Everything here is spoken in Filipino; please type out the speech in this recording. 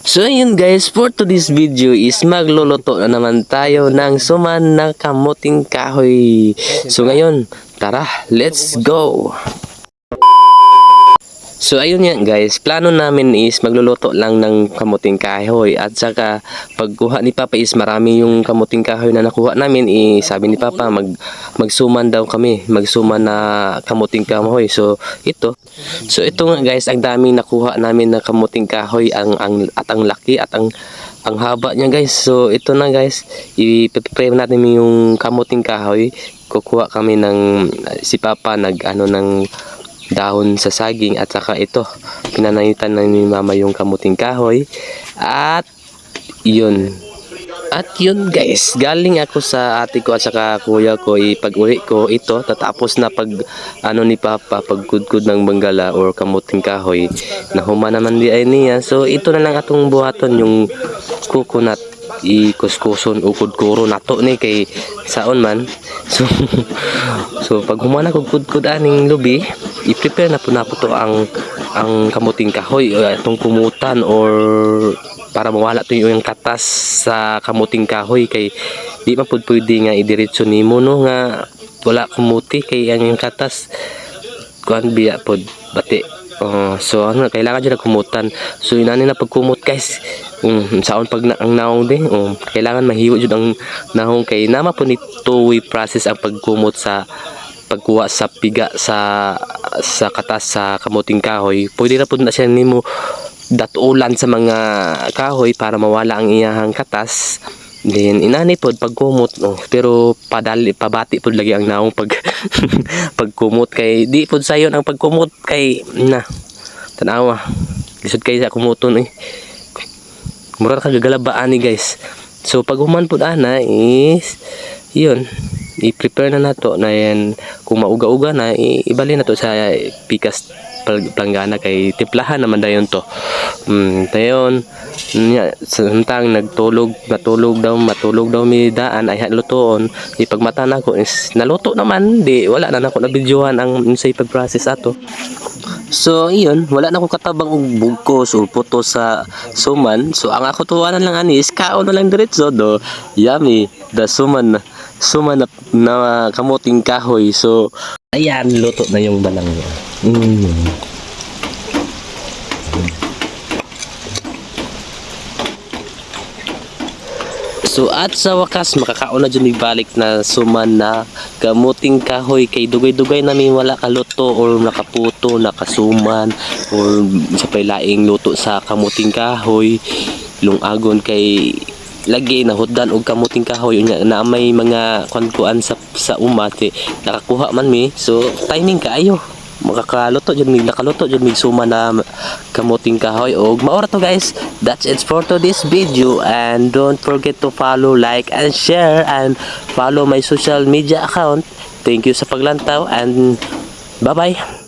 So ayun guys, for today's video is magluluto na naman tayo ng suman na kamuting kahoy. So ngayon, tara, let's go! So ayun yan guys, plano namin is magluluto lang ng kamuting kahoy at saka pagkuha ni Papa is marami yung kamuting kahoy na nakuha namin, sabi ni Papa magsuman daw kami, magsuman na kamuting kahoy. So ito nga guys, ang daming nakuha namin na kamuting kahoy, ang laki at ang haba niya guys. So ito na guys, i-prepare natin yung kamuting kahoy. Kukuha kami ng si Papa ng dahon sa saging at saka ito pinananitan na ni Mama yung kamuting kahoy at yun guys, galing ako sa ate ko at saka kuya ko, pag-uwi ko ito tatapos na pag ni Papa pagkudkod ng banggala or kamuting kahoy na huma naman di ay niya. So ito na lang atong buhaton yung coconut, ikuskuson ukod-kuro nato ni kay saon man. So pag humana kog kudkod aning lubi, i-prepare na po to ang kamuting kahoy, itong kumutan or para mawala to yung katas sa kamuting kahoy, kay di man pud pwede nga idiretso nimo no nga wala kumuti kay ang katas kuan biya pod bati. So kailangan dyan na kumutan. So inani na pagkumot guys, saon pag ang naong din, kailangan mahiwo dyan ang nahong kay nama po ni two-way process ang pagkumot sa pagkuha sa piga sa katas sa kamuting kahoy. Pwede na po na siya nimo datulan sa mga kahoy para mawala ang iyahang katas. Then inani pod pagkumot, pero pabati pod lagi ang naong pag pagkumot kay di pod sayon ang pagkumot kay na tanawa lisod kay sa kumuton mura ka gagalabaan ni guys. So pag human pod ana is yun, i-prepare na nato na yan. Kung mauga-uga na, ibali na to sa pikas planggana kay timplahan naman dayon to. Dayon samtang matulog daw mi daan ay lutoon. Ipagmata na ko is naluto naman, di wala na nako na videohan ang say pag-process ato. So iyon, wala na akong katabang og bugkos o puto sa suman. So ang ako tuwanan lang ani is kaon na lang diretso do. Yummy, the suman na kamuting kahoy. So ayan, luto na yung balang niya. So at sa wakas makakaon na dyan balik na suman na kamuting kahoy, kay dugay-dugay namin wala kaluto or nakaputo, nakasuman or sa pailaing luto sa kamuting kahoy lungagon kay lagi nahuddan og kamuting kahoy na may mga kuan sa umate nakakuha man mi. So timing kaayo nakaluto dyan mig suma na kamuting kahoy. Og maora to guys, that's it for today's video, and don't forget to follow, like and share, and follow my social media account. Thank you sa paglantaw and bye bye.